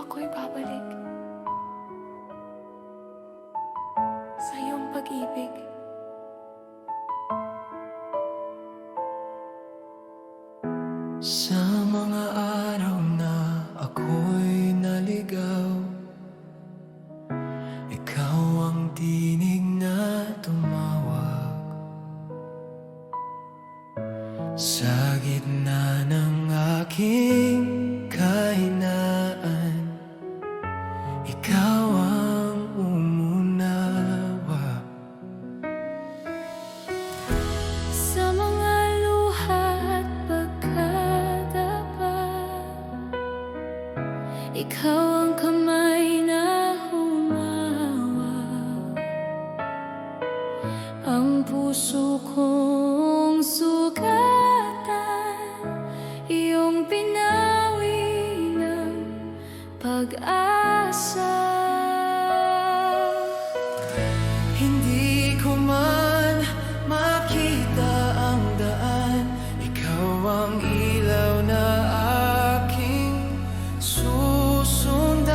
ako'y babalik sa iyong pag-ibig. Sa mga araw na ako'y naligaw, ikaw ang tinig na tumawag. Sa gitna ng aking kahinaan, ikaw ang umunawa. Sa mga luha at pagkadapat, ikaw ang kamay na humawak. Ang puso kong sugatan, iyong pinawi ng pag-asa. Hindi ko man makita ang daan, ikaw ang ilaw na aking susundan.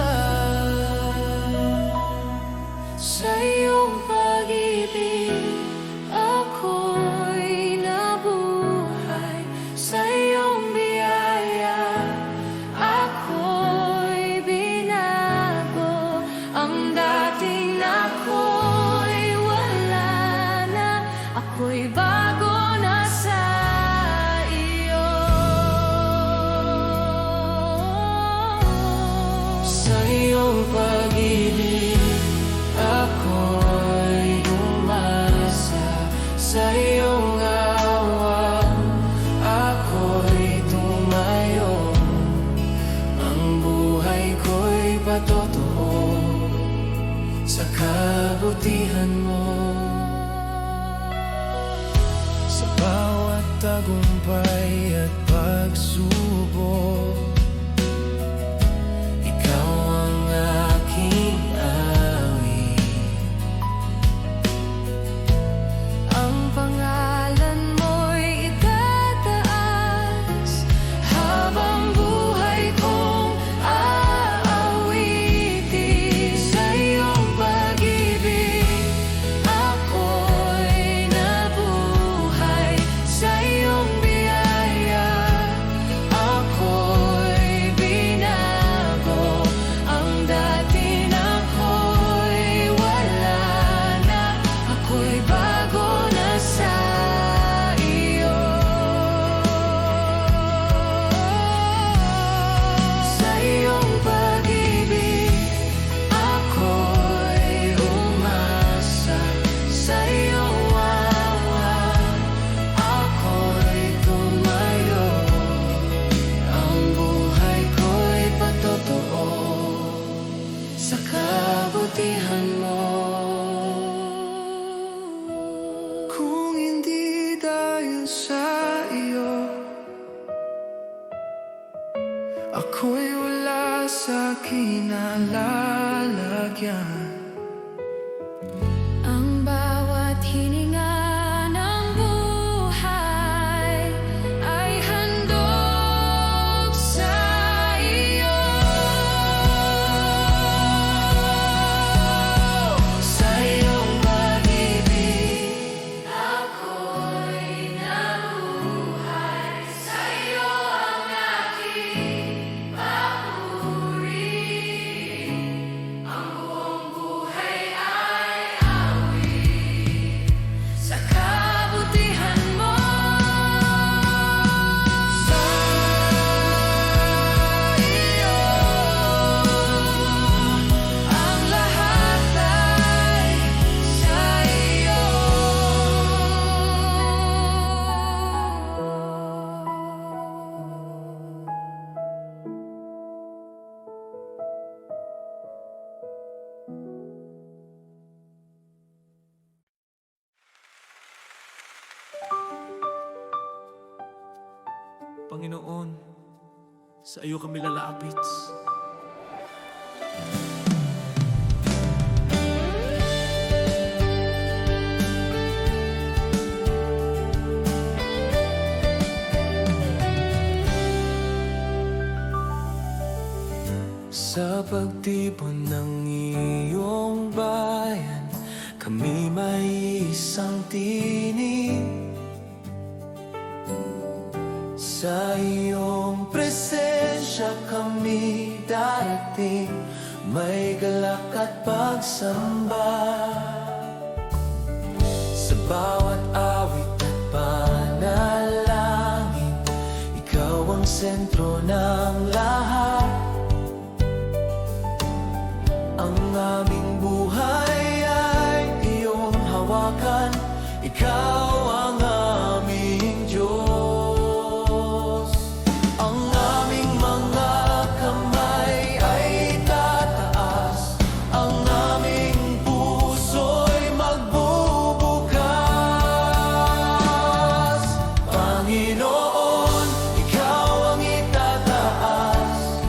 Sa iyong pag-ibig, ako'y nabuhay. Sa iyong biyaya, ako'y binago. Ang dating ako'y wala na, ako'y bago na sa iyo. Sa iyong pag-ibig, ako'y umasa. Sa iyong awa, ako'y tumayo. Ang buhay ko'y patotoo sa kabutihan mo. Sa bawat tagumpay at pagsubok, ikaw ang aking awit. Ang pangalan mo'y itataas habang buhay kong aawitin. Sa iyong pag-ibig, ako'y nabuhay. Sa iyong biyaya, ako'y binago. Ang dati ako'y wala na, ako'y bago na sa iyo. Sa iyong pag-ibig, ako'y umasa. Sa iyong awa, ako'y tumayo. Ang buhay ko'y patotoo sa kabutihan mo. Kung hindi dahil sa iyo, ako'y wala sa kinalalagyan. Ang bawat hininga ng buhay ay handog sa iyo. Sa iyong pag-ibig, Ako'y nabuhay. Sa iyo ang aking papuri. Ang buong buhay ay awit sa kabutihan mo. sa iyo, Ang lahat ay sa iyo. Panginoon, sa iyo kami lalapit. Sa pagtipon ng iyong bayan, kami may isang tinig. Sa iyong presensya kami darating, may galak at pagsamba. Sa bawat awit at panalangin, ikaw ang sentro ng lahat. Ang aming buhay ay iyong hawakan, ikaw ang aming Diyos. Ang aming mga kamay ay tataas, ang aming puso'y magbubukas. Panginoon, ikaw ang itataas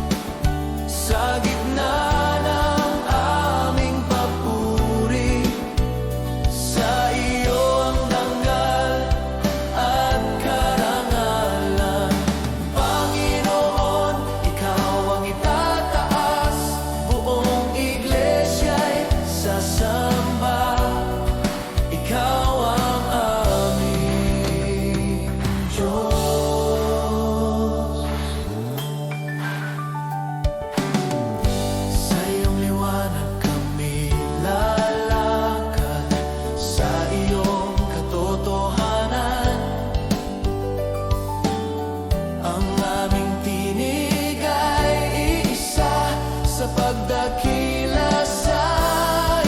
sa gitna ng aming papuri. Sa iyo ang dangal at karangalan. Panginoon, ikaw ang itataas, buong iglesya'y sasamba. Ikaw ang aming Diyos. Sa iyong liwanag kami lalakad, sa iyong katotohanan. Ang aming tinig ay iisa sa pagdakila sa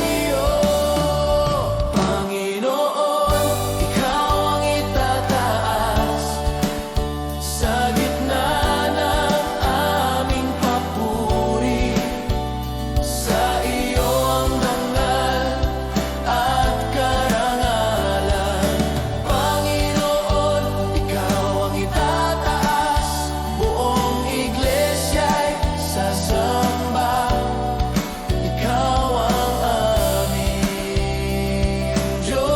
iyo. Panginoon, ikaw ang itataas sa gitna ng aming papuri. Sa iyo ang dangal at karangalan. Panginoon, ikaw ang itataas, buong iglesya'y sasamba. Ikaw ang aming Diyos.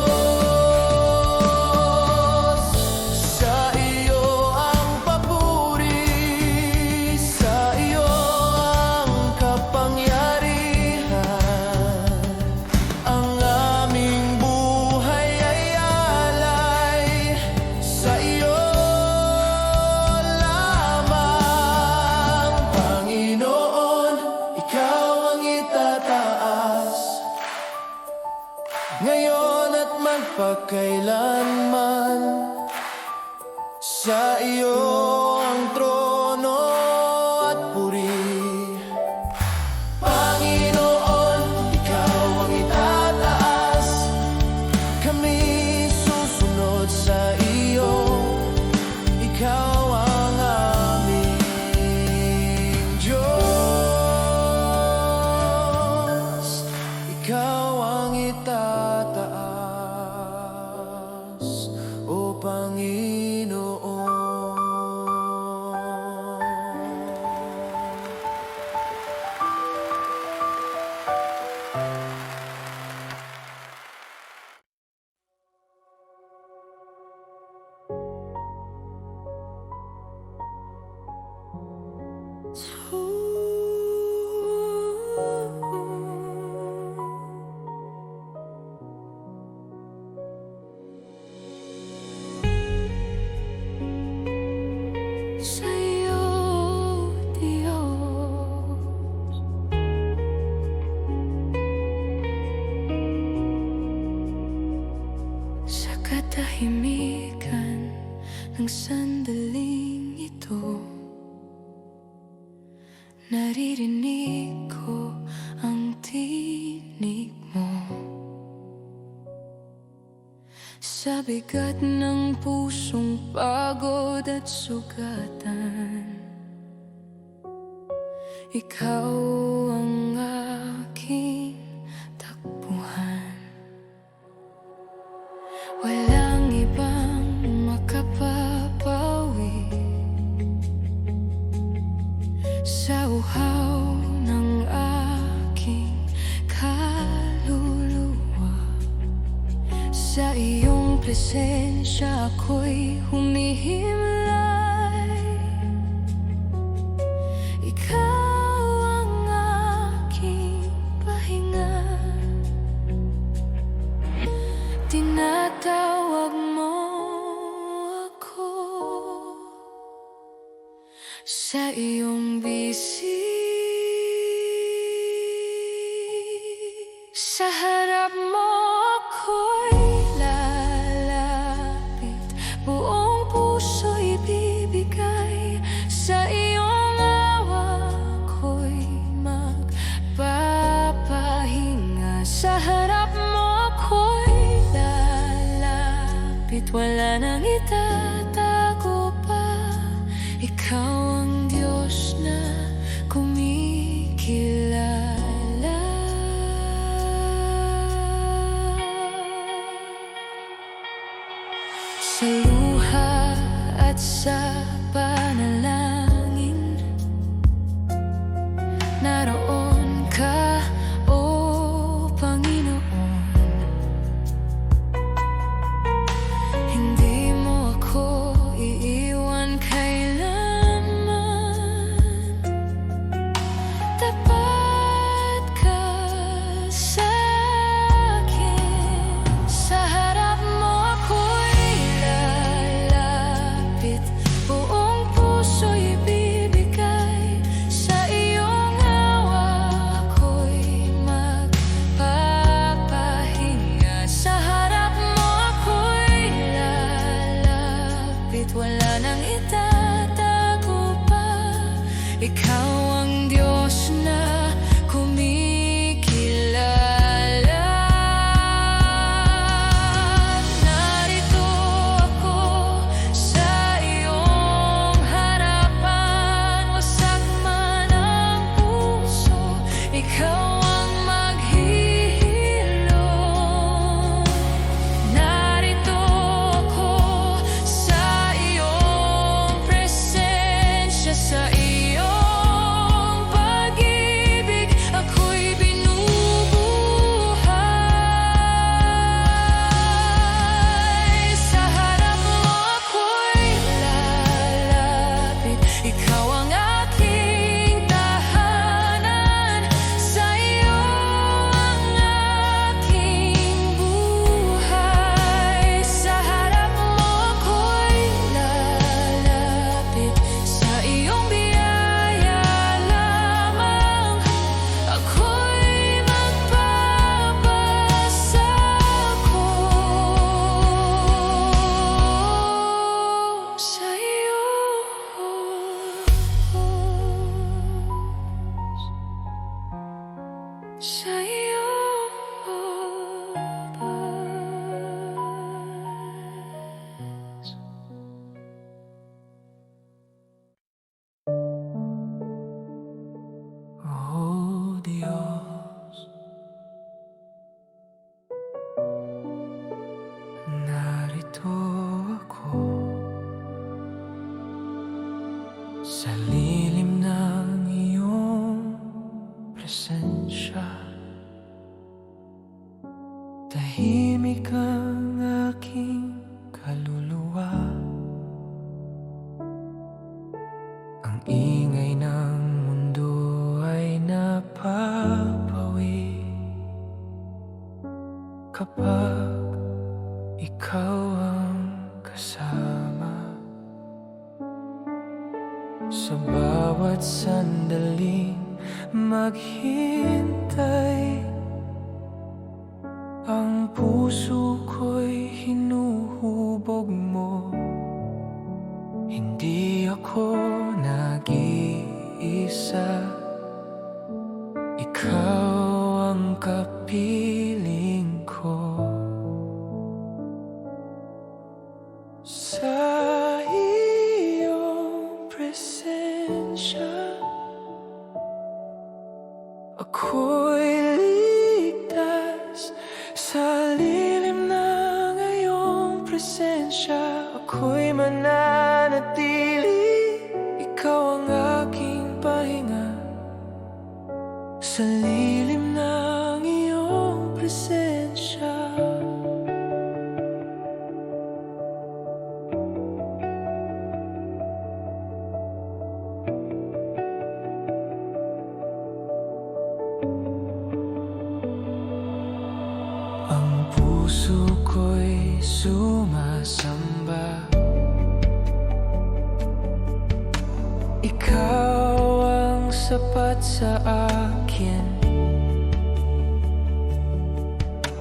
Sa iyo ang papuri, sa iyo ang kapangyarihan. Ang aming buhay ay alay sa iyo lamang. Panginoon, ikaw ang itataas ngayon at magpakailanman. Sa iyo ang trono at puri. Panginoon, ikaw ang itataas, kami susunod sa iyo. Ikaw ang aming Diyos. Ikaw ang itataas, O Panginoon. Sa'yo, Diyos, sa katahimikan ng sandaling ito, naririnig ko ang tinig mo. Sa bigat ng pusong pagod at sugatan, ikaw ang aking takbuhan. Walang ibang makapapawi sa uhaw ng aking kaluluwa. Sa iyong presensya ako'y humihimlay. Ikaw ang sa iyong bisig. Sa harap mo ako'y lalapit, buong puso'y ibibigay. Sa iyong awa ko'y magpapahinga. Sa harap mo ako'y lalapit, wala nang itatago pa. Ikaw ang Diyos na kumikilala. Sa luha at sa panalangin, naroon ka, O Panginoon. Hindi mo ako iiwan kailanman. Tapat ka sa akin. Sa harap mo ako'y lalapit, buong puso'y ibibigay. Sa iyong awa ko'y magpapahinga. Sa harap mo ako'y lalapit, wala nang itatago pa. Ikaw ang Diyos na kumikilala. Narito ako sa iyong harapan, wasak man ang puso, ikaw ang maghihilom. Narito ako sa iyong presensya, sa iyong pag-ibig ako'y binubuhay. Sa harap mo ako'y lalapit, ikaw ang aking tahanan. Sa iyo ang aking buhay. Sa harap mo ako'y lalapit, sa iyong biyaya lamang ako'y magpapasako. Sa iyo, sa iyo, Oh Diyos, narito ako sa lilim ng iyong presensya. Tahimik ang aking kaluluwa, ang ingay ng mundo ay napapawi kapag ikaw ang kasama. Sa bawat sandaling maghintay, ang puso ko'y hinuhubog mo. Hindi ako nag-iisa, ikaw ang kapiling ko. Sa iyong presensya ako'y ligtas. Sa lilim ng iyong presensya ako'y mananatili. Ikaw ang aking pahinga. Sa lilim ng iyong presensya ang puso ko'y sumasamba. ikaw ang sapat sa akin.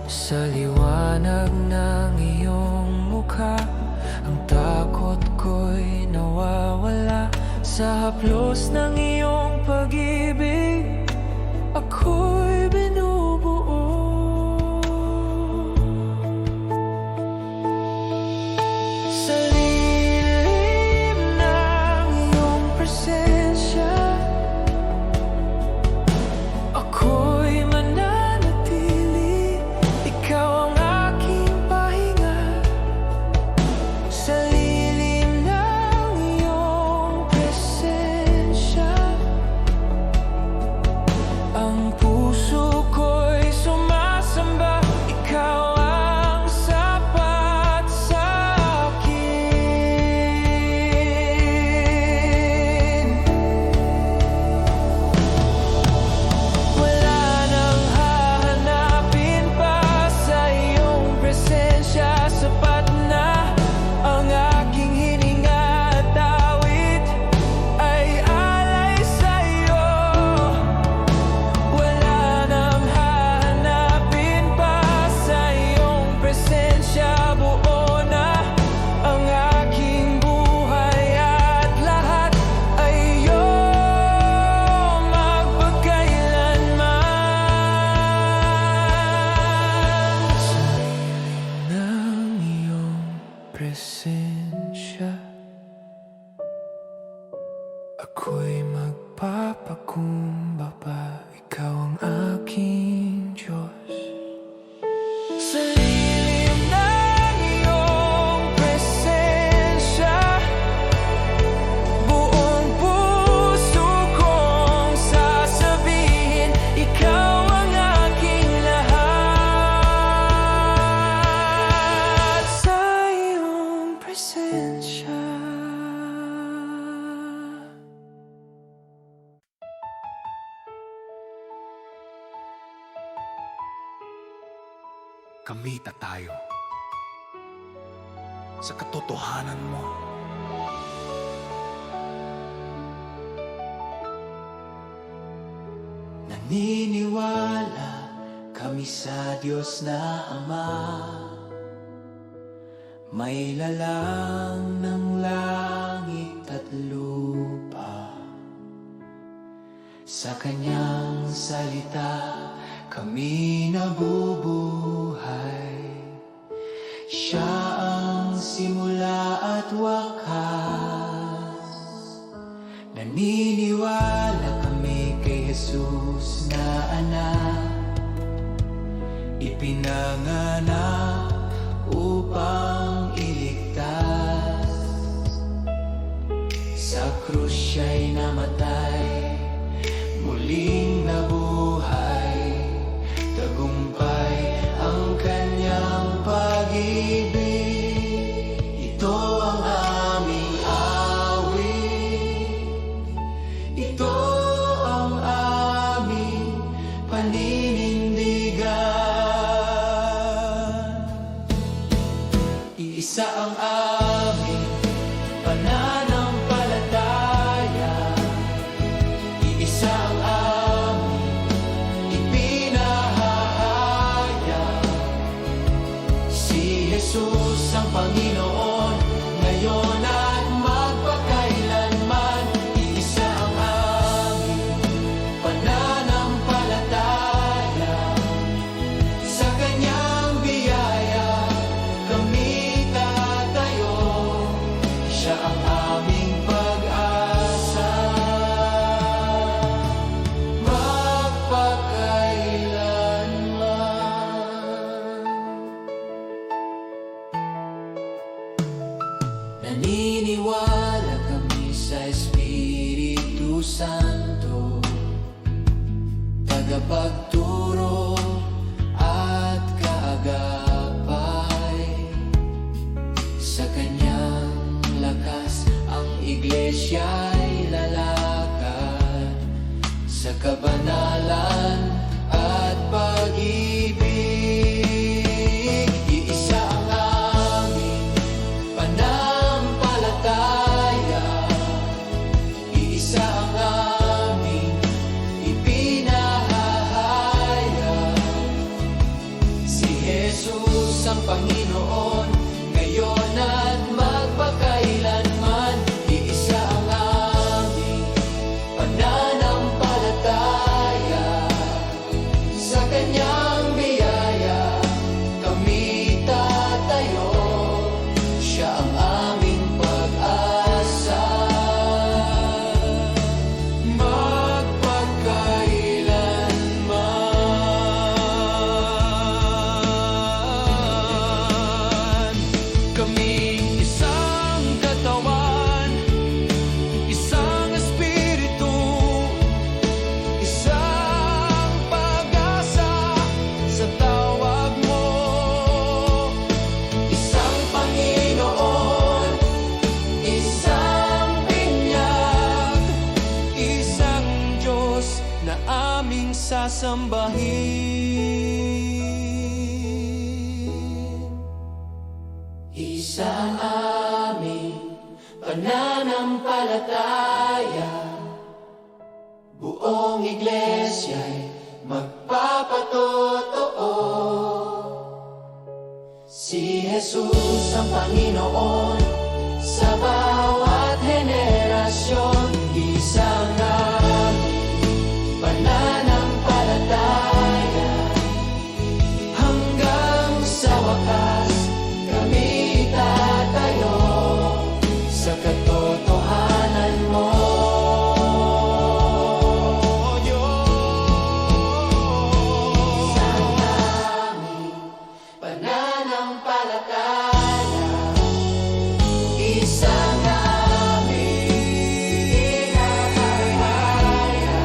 Sa liwanag ng iyong mukha, ang takot ko'y nawawala. Sa haplos ng iyong pag-ibig, ako'y binubuo. Sa lilim ng iyong presensya, ako'y mananatili. Ikaw ang aking pahinga. Sa lilim ng iyong presensya, ang puso ko'y sumasamba. Ikaw ang sapat sa akin. Wala nang hahanapin pa sa iyong presensya. Sapat na ang aking hininga at awit ay alay sa'yo. Wala nang hahanapin pa sa iyong presensya. Buo na ang aking buhay at lahat ay iyong magpakailanman. Sa lilim ng iyong presensya, ako'y magpapakumbaba. Ikaw ang aking Diyos. Sa lilim ng iyong presensya, buong puso kong sasabihin, ikaw ang aking lahat. Sa iyong presensya. Kamita tayo sa katotohanan mo. Naniniwala kami sa Diyos na Ama, may lalang ng langit at lupa. Sa kanyang salita kami nabubuhay. Siya ang simula at wakas. Naniniwala kami kay Jesus na anak, ipinanganak upang iligtas. Sa krus siya'y namatay, muling nabuhay. Tagumpay ang kanyang pag-ibig. Ito ang aming awit, ito ang aming paninindigan. Iisa ang aming pananampalataya, iisa ang aming ipinahahayag. Si Jesus ang Panginoon, ngayon at magpakailanman. Iisa ang aming pananampalataya, sa kanyang biyaya kami tatayo. Siya ang aming pag-asa, magpakailanman. Naniniwala kami sa Espiritu Santo, tagapagturo at kaagapay. Sa kanyang lakas ang iglesia'y lalakad, sa kabanalan at pag-ibig. Iisa ang aming pananampalataya, sasambahin. Isa ang aming pananampalataya, buong iglesya'y magpapatotoo. Si Jesus ang Panginoon sa bawat henerasyon. Isang aming pananampalataya, hanggang sa wakas kami tatayo sa katotohanan mo, Diyos. Isang aming pananampalataya, isang aming inaalaya.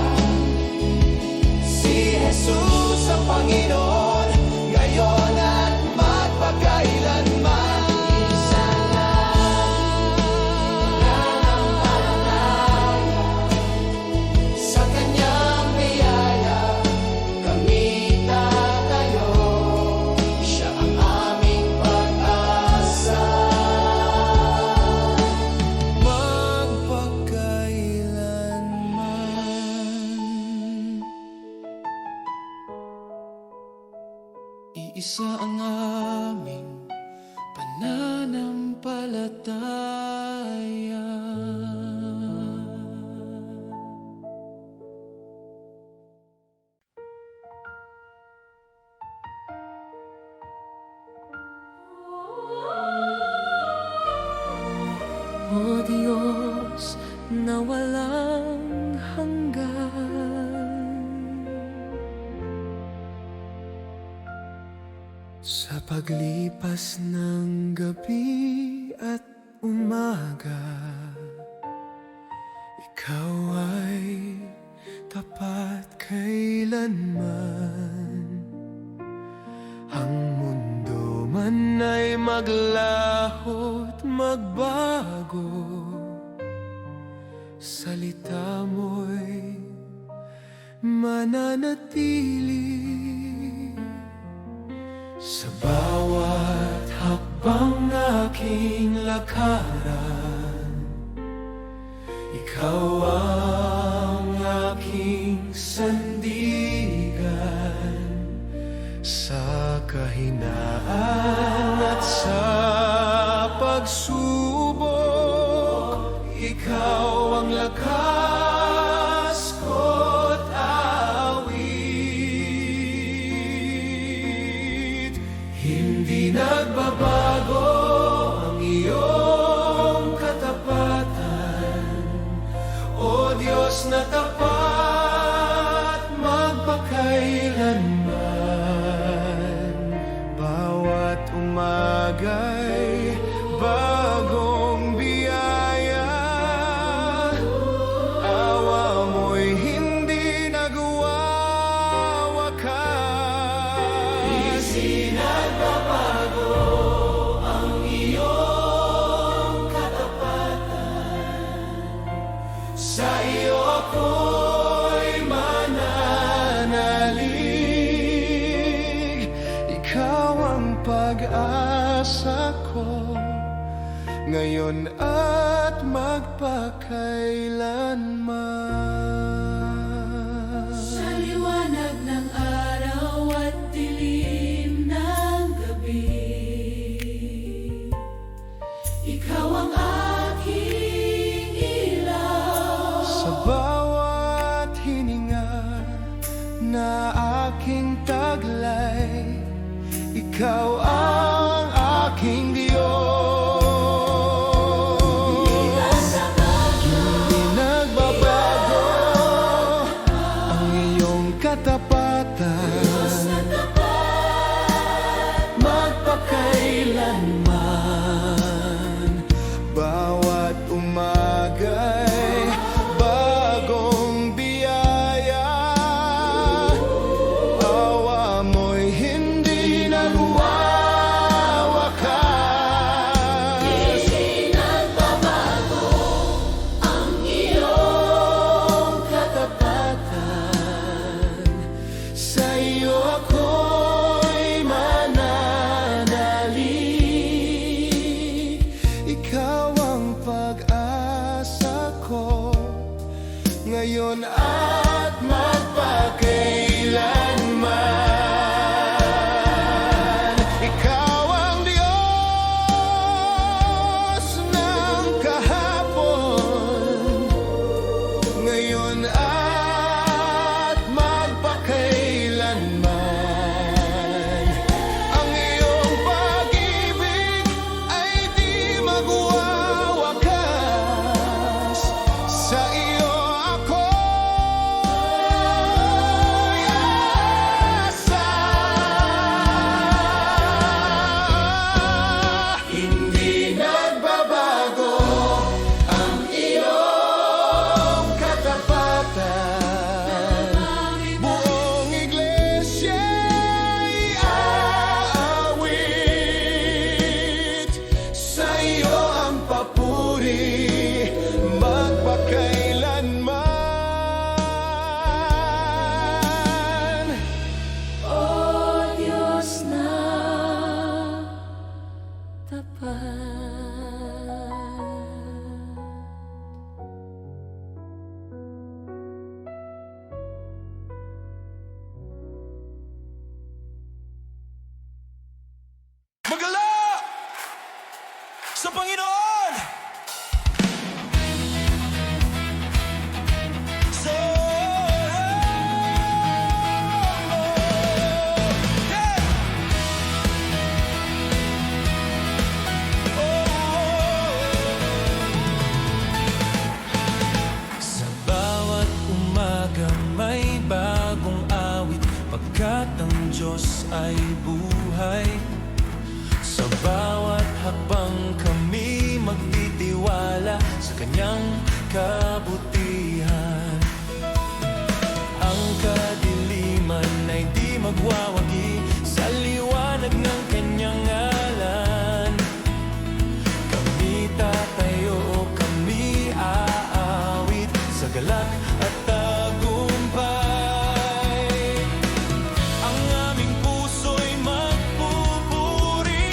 Si Jesus ang Panginoon, ngayon at magpakailanman. Isang aming pananampalataya, sa Kanyang biyaya kami tatayo. Siya ang aming pag-asa, magpakailanman. Iisa ang aming pananampalataya. O Diyos na walang hanggan, Sa paglipas ng gabi at umaga, Ikaw ay tapat kailanman. Ang mundo man ay maglaho't magbago, salita mo'y mananatili. Sa bawat hakbang aking lakaran, Ikaw ang aking sandigan. Sa kahinaan at sa pagsubok, Ikaw ang lakas ko't awit. Hindi nagbabago ang iyong katapatan, O Diyos na tapat magpakailanman. Bawat umaga'y bagong biyaya, awa mo'y hindi nagwawakas. Di nagbabago ang iyong katapatan, sa iyo ako'y mananalig. Ikaw ang pag-asa ko, ngayon at magpakailanman. sa liwanag ng araw at dilim ng gabi, Ikaw ang aking ilaw. Sa bawat hininga na aking taglay, Ikaw ang aking Diyos. Hindi nagbabago ngayon at magpakailanman. Ikaw ang Diyos ng kahapon, ngayon at magpakailanman. Ang iyong pag-ibig ay di magwawakas. Sa iyo ako'y asa. Hindi nagbabago ang iyong katapatan. Buong iglesia'y aawit. Sa iyo ang papuri magpakailanman. O Diyos na tapat. Magala sa Panginoon! So, yeah! Sa bawat umaga may bagong awit, pagkat ang Diyos ay buhay. Sa bawat hakbang kami magtitiwala sa Kanyang kabutihan. Ang kadiliman ay di magwawagi sa liwanag ng Kanyang ngalan. Kami tatayo, kami aawit sa galak at tagumpay. Ang aming puso'y magpupuri,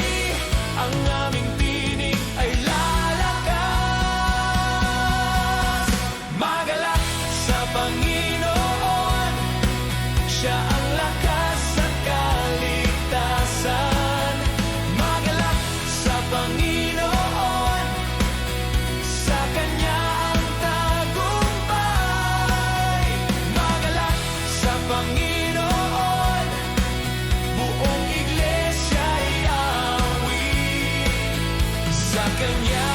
ang aming tinig ay lalakas. Magalak sa Panginoon, Siya ang lakas at kaligtasan. Magalak sa Panginoon, sa Kanya ang tagumpay. Magalak sa Panginoon, buong iglesia'y awit. Sa Kanya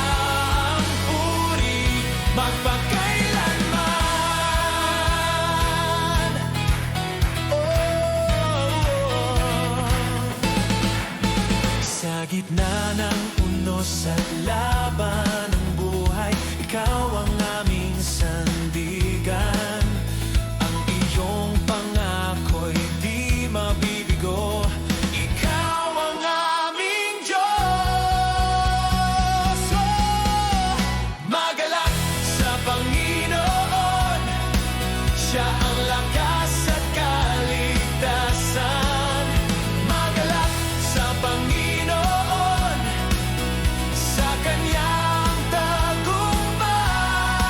ang puri magpakailanman. Sa gitna ng unos at laban ng buhay, Ikaw ang aming sandigan. Ang iyong pangako'y di mabibigo. Ikaw ang aming Diyos. Oh! Magalak sa Panginoon, Siya ang lakas at kaligtasan. Magalak sa Panginoon, sa Kanyang tagumpay.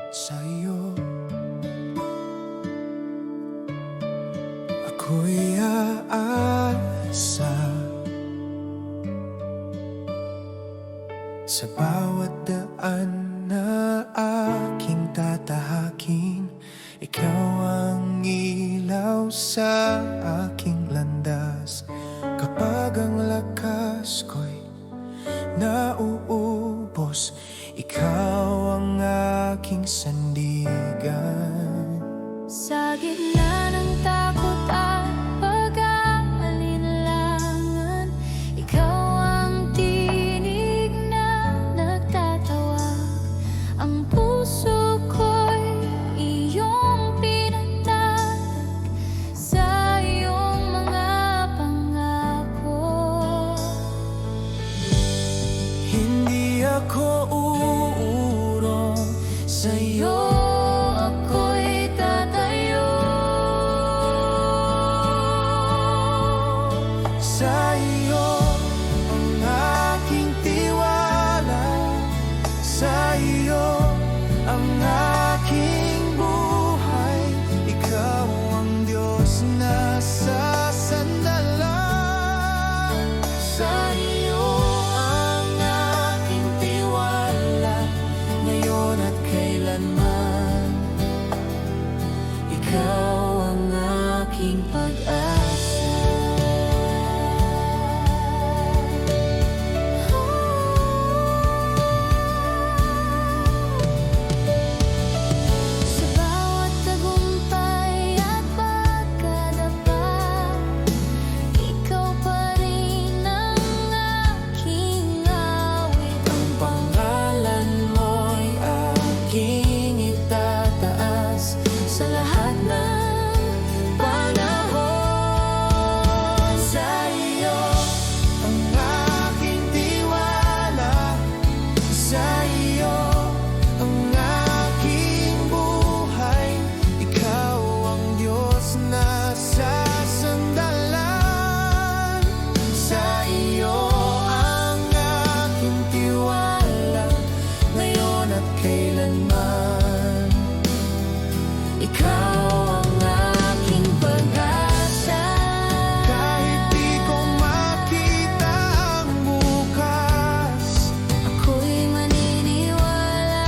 sa'yo. Ako'y aasa sa bawat daan na aking tatahakin. Ikaw ang ilaw sa aking landas. Kapag ang lakas ko'y nauubos, ikaw ang aking sandigan. Sa gitna ng takot at pag-aalinlangan, ikaw ang tinig na nagtatawag. Ang puso ko'y iyong pinagtatag sa iyong mga pangako. Hindi ako uurong sa'yo. Ako'y tatayo Sa iyo ang aking tiwala, sa iyo ang aking buhay. Ikaw ang Diyos na sasandalan. Sa iyo ang aking tiwala, ngayon at kailanman. Ikaw ang aking pag-asa. sa bawat tagumpay at pagkadapa. Ikaw pa rin ang aking awit. Ang pangalan mo'y aking itataas sa lahat ng panahon. Sa iyo ang aking tiwala, sa iyo ang aking buhay. Ikaw ang Diyos na sasandalan. Sa iyo ang aking tiwala, ngayon at kailanman. Ikaw ang aking pag-asa. Kahit di ko makita ang bukas, Ako'y maniniwala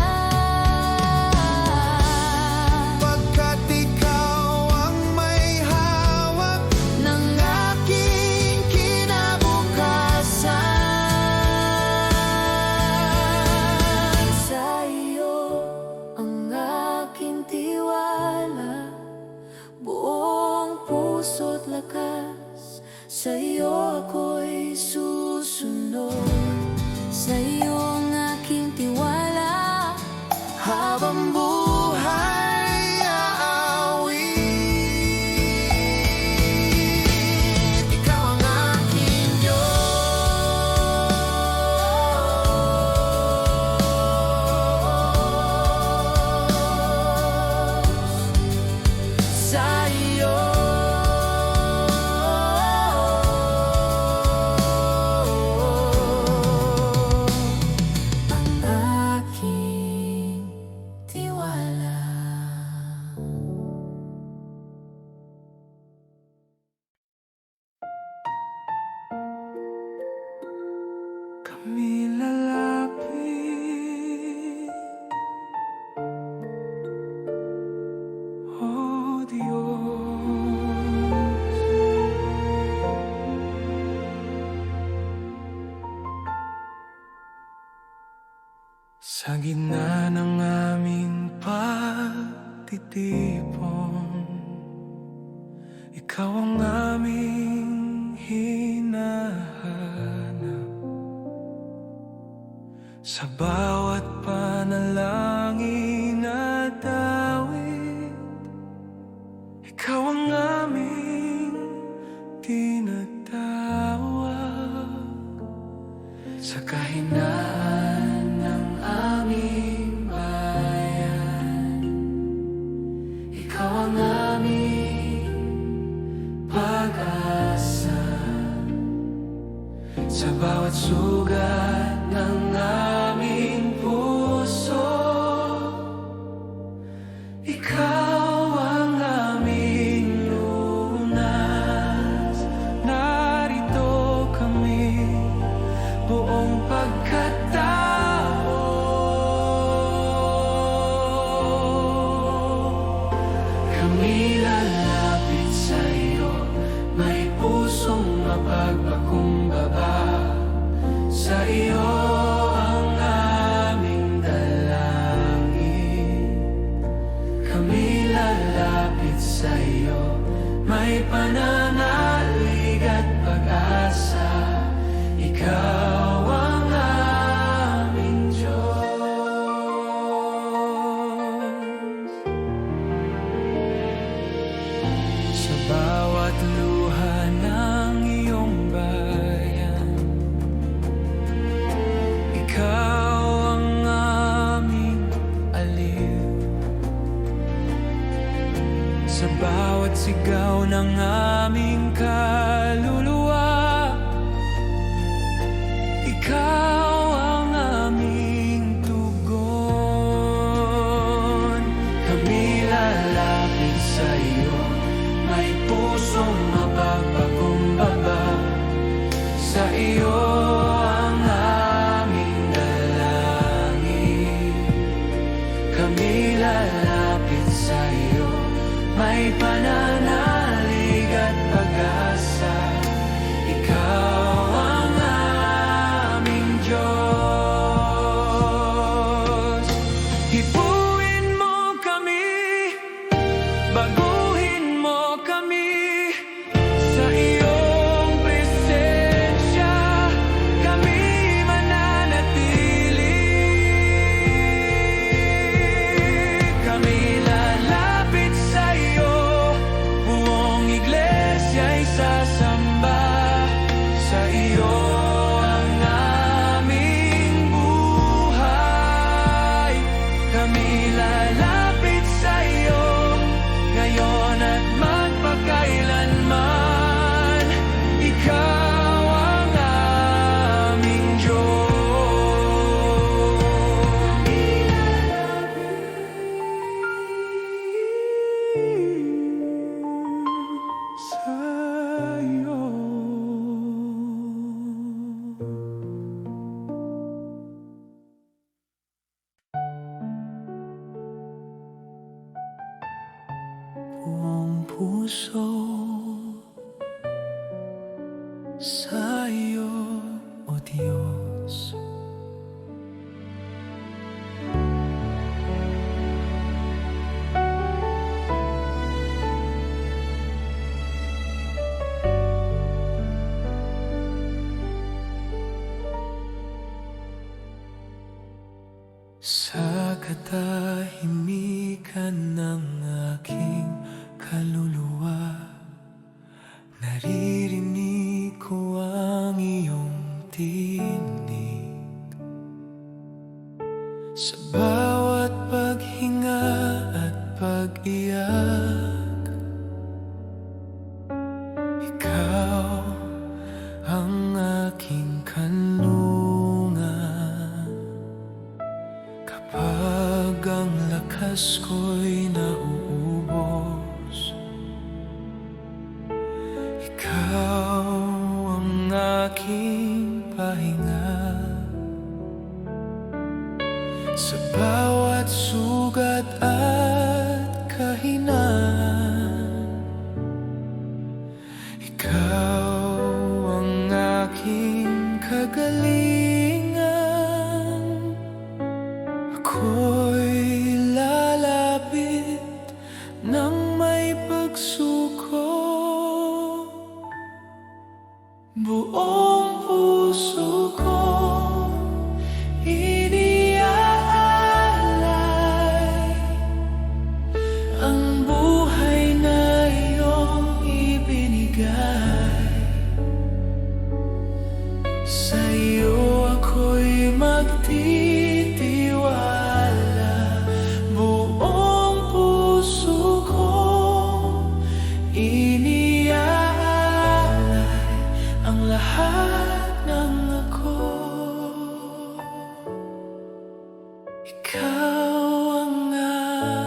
pagkat ikaw ang may hawak ng aking kinabukasan. sa iyo ang aking tiwala, buong puso't lakas. Sa iyo ako'y susunod, sa iyo ang aking tiwala. Habang buhay aawit, ikaw ang aking Diyos. Sa iyo ang aking tiwala. Kami lalapit, oh Diyos. Sa gitna ng aming pagtitipon, ikaw ang aming hinahanap. Sa bawat panalangin at awit, ikaw ang aming tinatawag. Sa kahinaan ng aming bayan, ikaw ang aming pag-asa. Sa bawat sugat ng aming puso, sa iyo ang aming dalangin. Kami lalapit sa iyo, may pananalig at pag-asa. Ikaw ang aming Diyos. Sa bawat luha ng iyong bayan, ikaw ang aming aliw. Sa bawat sigaw ng aming kaluluwa, ikaw ang aming tugon. Kami lalapit sa iyo, may pusong mapagpakumbaba. Sa iyo ang aming dalangin. Kami lalapit sa iyo, may pananalig at pag-asa. Ikaw ang aming Diyos. Hipuin mo kami, baguhin mo kami. Sa iyong presensya kami mananatili. Kami lalapit sa iyo, buong iglesia'y sasamba. Sa iyo ang aming buhay. Kami lalapit sa iyo, ngayon at magpakailanman. Ikaw ang aming Diyos. Sa'yo. Buong puso sa'yo, O Diyos. Sa katahimikan ng aking kaluluwa, naririnig ko ang iyong tinig. Sa bawat paghinga at pag-iyak, ikaw ang aking kanlungan. Kapag ang lakas ko'y nauubos, ikaw ang aking pahinga. Sa bawat sugat at kahinaan, ikaw ang aking kagalingan. Ako'y lalapit nang may pagsuko, buong puso ko iniaalay ang buhay na iyong ibinigay. Sa iyo ako'y magtitiwala, buong puso ko iniaalay ang lahat ng ako. Ikaw ang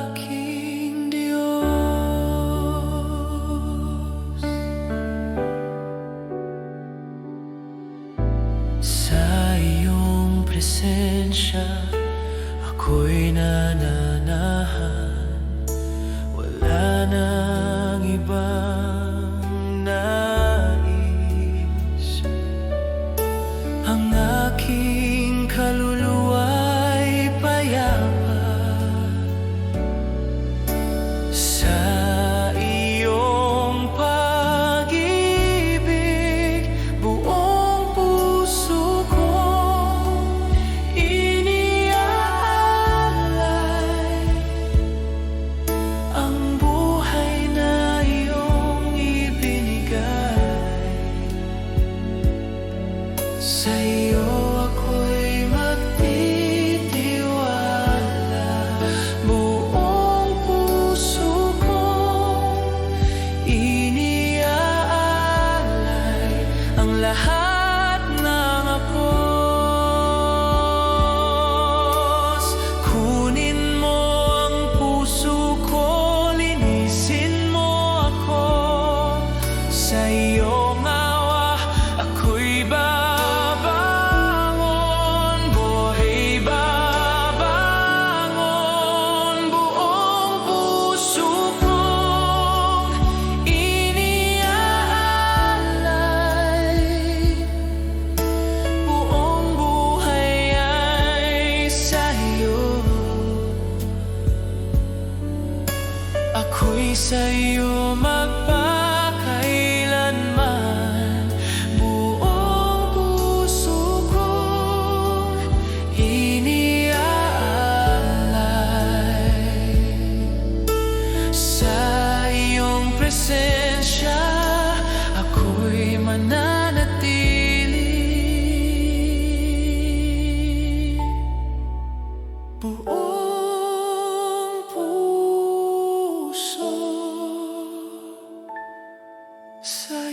aking Diyos. Sa iyong presensya ako'y nananahan. Wala nang ibang nais. Ang aking Sa'yo ako'y magtitiwala. Buong puso kong iniaalay ang lahat ng akos. Kunin mo ang puso ko, linisin mo ako. Sa iyong awa ako'y babangon, buhay babangon. Buong puso kong iniaalay. Buong buhay ay sa'yo. Ako'y sa'yo magpakailanman. Buong puso kong iniaalay. Sa iyong presensya ako'y mananatili. Buong puso sa